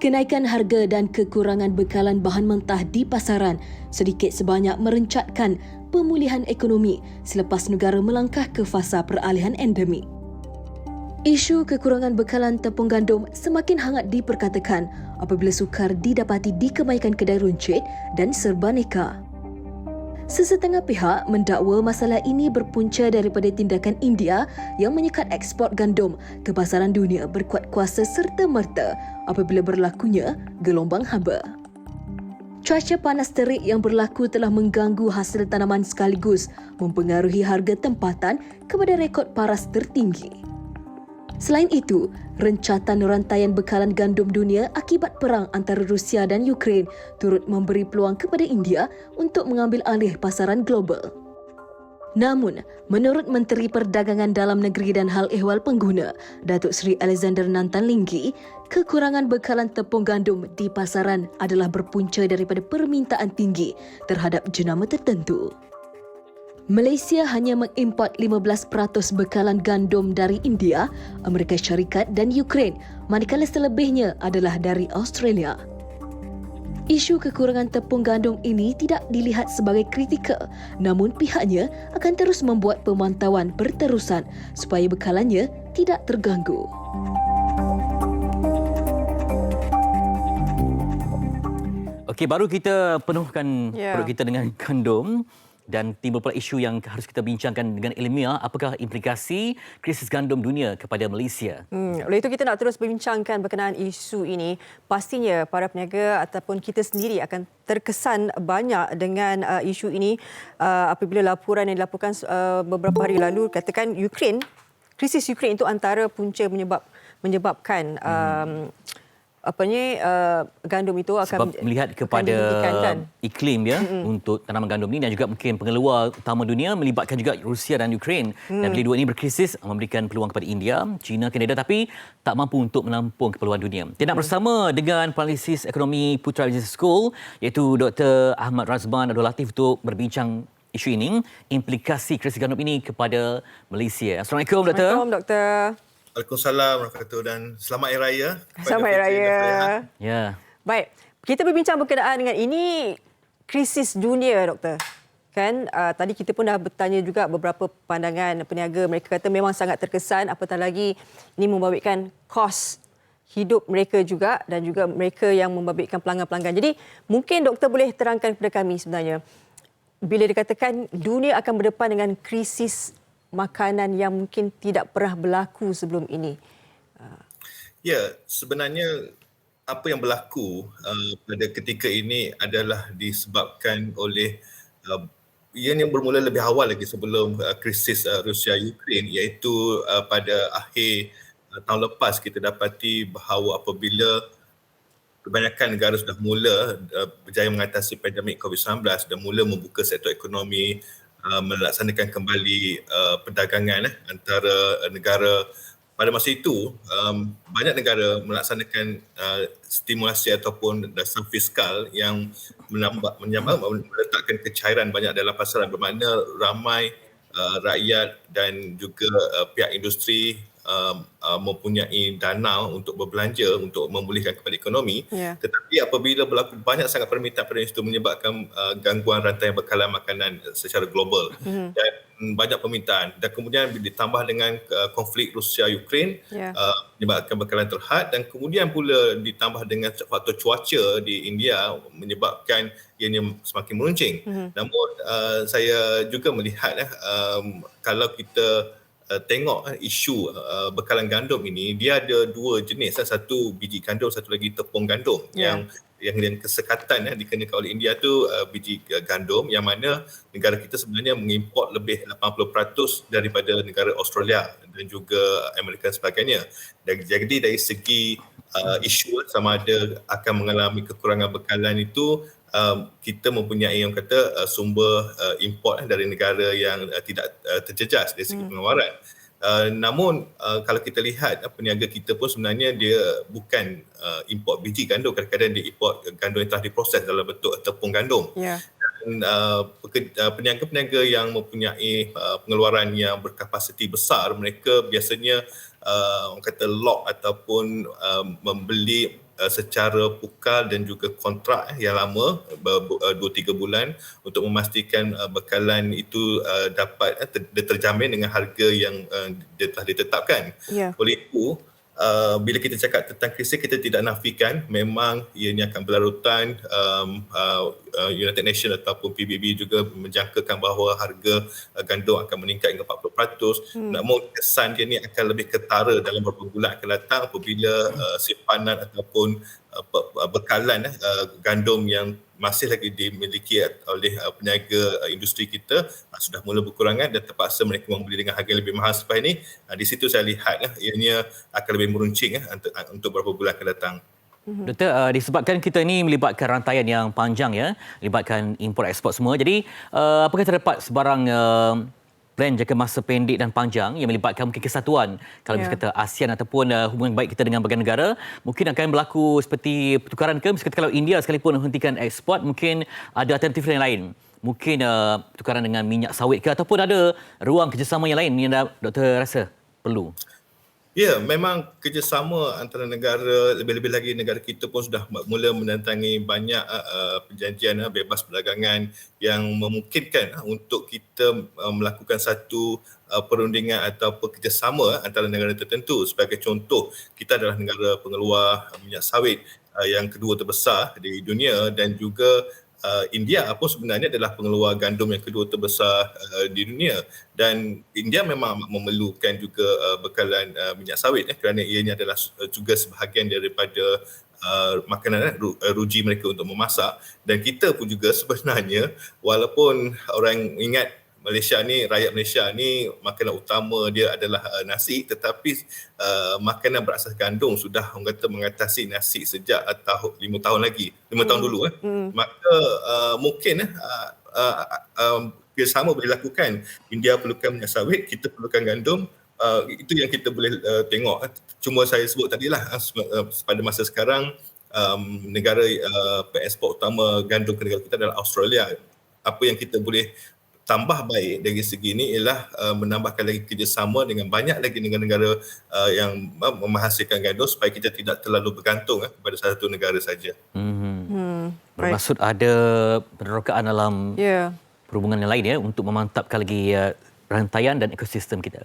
Kenaikan harga dan kekurangan bekalan bahan mentah di pasaran sedikit sebanyak merencatkan pemulihan ekonomi selepas negara melangkah ke fasa peralihan endemik. Isu kekurangan bekalan tepung gandum semakin hangat diperkatakan apabila sukar didapati di kebaikan kedai runcit dan serbaneka. Sesetengah pihak mendakwa masalah ini berpunca daripada tindakan India yang menyekat ekspor gandum ke pasaran dunia berkuat kuasa serta-merta apabila berlakunya gelombang haba. Cuaca panas terik yang berlaku telah mengganggu hasil tanaman sekaligus mempengaruhi harga tempatan kepada rekod paras tertinggi. Selain itu, rencatan rantaian bekalan gandum dunia akibat perang antara Rusia dan Ukraine turut memberi peluang kepada India untuk mengambil alih pasaran global. Namun, menurut Menteri Perdagangan Dalam Negeri dan Hal Ehwal Pengguna, Datuk Seri Alexander Nantan Linggi, kekurangan bekalan tepung gandum di pasaran adalah berpunca daripada permintaan tinggi terhadap jenama tertentu. Malaysia hanya mengimport 15% bekalan gandum dari India, Amerika Syarikat dan Ukraine, manakala selebihnya adalah dari Australia. Isu kekurangan tepung gandum ini tidak dilihat sebagai kritikal, namun pihaknya akan terus membuat pemantauan berterusan supaya bekalannya tidak terganggu. Okey, baru kita penuhkan perut kita dengan gandum. Dan timbul pula isu yang harus kita bincangkan dengan ilmiah, apakah implikasi krisis gandum dunia kepada Malaysia? Oleh itu kita nak terus berbincangkan berkenaan isu ini. Pastinya para peniaga ataupun kita sendiri akan terkesan banyak dengan isu ini apabila laporan yang dilaporkan beberapa hari lalu katakan krisis Ukraine itu antara punca menyebabkan gandum itu akan sebab melihat kepada iklim ya untuk tanaman gandum ini dan juga mungkin pengeluar utama dunia melibatkan juga Rusia dan Ukraine dan bila dua ini berkrisis memberikan peluang kepada India, China, Kanada tapi tak mampu untuk menampung keperluan dunia. Kita nak bersama dengan penalisis ekonomi Putra Business School iaitu Dr. Ahmad Razban Abdul Latif untuk berbincang isu ini, implikasi krisis gandum ini kepada Malaysia. Assalamualaikum Dr. Assalamualaikum Dr. Waalaikumsalam warahmatullahi dan selamat Hari Raya. Selamat Hari Raya. Ya. Baik, kita berbincang berkenaan dengan ini krisis dunia, Doktor. Kan tadi kita pun dah bertanya juga beberapa pandangan peniaga, mereka kata memang sangat terkesan apatah lagi ini membabitkan kos hidup mereka juga dan juga mereka yang membabitkan pelanggan-pelanggan. Jadi mungkin Doktor boleh terangkan kepada kami sebenarnya bila dikatakan dunia akan berdepan dengan krisis makanan yang mungkin tidak pernah berlaku sebelum ini. Ya, sebenarnya apa yang berlaku pada ketika ini adalah disebabkan oleh yang bermula lebih awal lagi sebelum krisis Rusia-Ukraine iaitu pada akhir tahun lepas kita dapati bahawa apabila kebanyakan negara sudah mula berjaya mengatasi pandemik COVID-19 dan mula membuka sektor ekonomi, melaksanakan kembali perdagangan antara negara. Pada masa itu, banyak negara melaksanakan stimulasi ataupun dasar fiskal yang meletakkan kecairan banyak dalam pasaran bermakna ramai rakyat dan juga pihak industri mempunyai dana untuk berbelanja untuk memulihkan kembali ekonomi. Tetapi apabila berlaku banyak sangat permintaan pada itu menyebabkan gangguan rantai bekalan makanan secara global dan banyak permintaan dan kemudian ditambah dengan konflik Rusia-Ukraine menyebabkan bekalan terhad dan kemudian pula ditambah dengan faktor cuaca di India menyebabkan ianya semakin meruncing. Namun saya juga melihat kalau kita tengok isu bekalan gandum ini, dia ada dua jenis, satu biji gandum, satu lagi tepung gandum yang kesekatan dikenakan oleh India tu biji gandum yang mana negara kita sebenarnya mengimport lebih 80% daripada negara Australia dan juga Amerika dan sebagainya. Jadi dari segi isu sama ada akan mengalami kekurangan bekalan itu, kita mempunyai yang kata sumber import dari negara yang tidak terjejas dari segi pengeluaran. Namun kalau kita lihat peniaga kita pun sebenarnya dia bukan import biji gandum, kadang-kadang dia import gandum yang telah diproses dalam bentuk tepung gandum. Dan peniaga-peniaga yang mempunyai pengeluaran yang berkapasiti besar, mereka biasanya orang kata lock ataupun membeli secara pukal dan juga kontrak yang lama 2-3 bulan untuk memastikan bekalan itu dapat terjamin dengan harga yang telah ditetapkan. Oleh itu, bila kita cakap tentang krisis, kita tidak nafikan memang ianya akan berlarutan. United Nations ataupun PBB juga menjangkakan bahawa harga gandum akan meningkat hingga 40%. Namun kesan dia ni akan lebih ketara dalam beberapa bulan akan datang apabila simpanan ataupun bekalan gandum yang masih lagi dimiliki oleh peniaga industri kita sudah mula berkurangan dan terpaksa mereka membeli dengan harga lebih mahal selepas ini. Di situ saya lihat ianya akan lebih meruncing untuk beberapa bulan akan datang. Doktor, disebabkan kita ini melibatkan rantaian yang panjang ya, melibatkan import ekspor semua. Jadi, apakah terdapat sebarang plan jangka masa pendek dan panjang yang melibatkan mungkin kesatuan, kalau misalnya kata ASEAN ataupun hubungan baik kita dengan bahagian negara, mungkin akan berlaku seperti pertukaran ke, misalnya kalau India sekalipun menghentikan ekspor, mungkin ada alternatif yang lain. Mungkin pertukaran dengan minyak sawit ke, ataupun ada ruang kerjasama yang lain yang Doktor rasa perlu? Ya, memang kerjasama antara negara, lebih-lebih lagi negara kita pun sudah mula menantangi banyak perjanjian bebas perdagangan yang memungkinkan untuk kita melakukan satu perundingan atau kerjasama antara negara tertentu. Sebagai contoh, kita adalah negara pengeluar minyak sawit yang kedua terbesar di dunia, dan juga India pun sebenarnya adalah pengeluar gandum yang kedua terbesar di dunia, dan India memang memerlukan juga bekalan minyak sawit kerana ianya adalah juga sebahagian daripada makanan ruji mereka untuk memasak. Dan kita pun juga sebenarnya, walaupun orang ingat rakyat Malaysia ni makanan utama dia adalah nasi, tetapi makanan berasas gandum sudah orang kata mengatasi nasi sejak 5 tahun dulu. Maka mungkin kerjasama boleh dilakukan. India perlukan minyak sawit, kita perlukan gandum. Itu yang kita boleh tengok. Cuma saya sebut tadilah, pada masa sekarang negara pengekspor utama gandum ke negara kita adalah Australia. Apa yang kita boleh tambah baik dari segi ini ialah menambahkan lagi kerjasama dengan banyak lagi negara-negara yang menghasilkan gandum supaya kita tidak terlalu bergantung kepada satu negara saja. Bermaksud ada penerokaan dalam perhubungan yang lain ya, untuk memantapkan lagi rantaian dan ekosistem kita.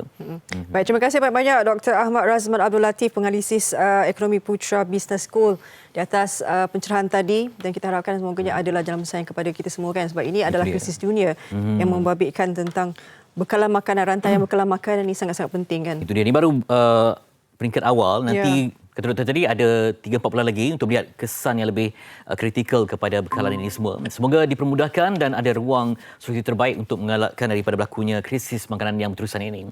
Baik, terima kasih banyak-banyak Dr. Ahmad Razman Abdul Latif, penganalisis Ekonomi Putra Business School, di atas pencerahan tadi, dan kita harapkan semoga adalah jalan sayang kepada kita semua kan, sebab ini adalah krisis dunia yang membabitkan tentang bekalan makanan, rantaian bekalan makanan ini sangat-sangat penting kan. Itu dia, ni baru peringkat awal. Nanti kata doktor tadi ada 3-4 bulan lagi untuk melihat kesan yang lebih kritikal kepada bekalan ini semua. Semoga dipermudahkan dan ada ruang solusi terbaik untuk mengelakkan daripada berlakunya krisis makanan yang berterusan ini.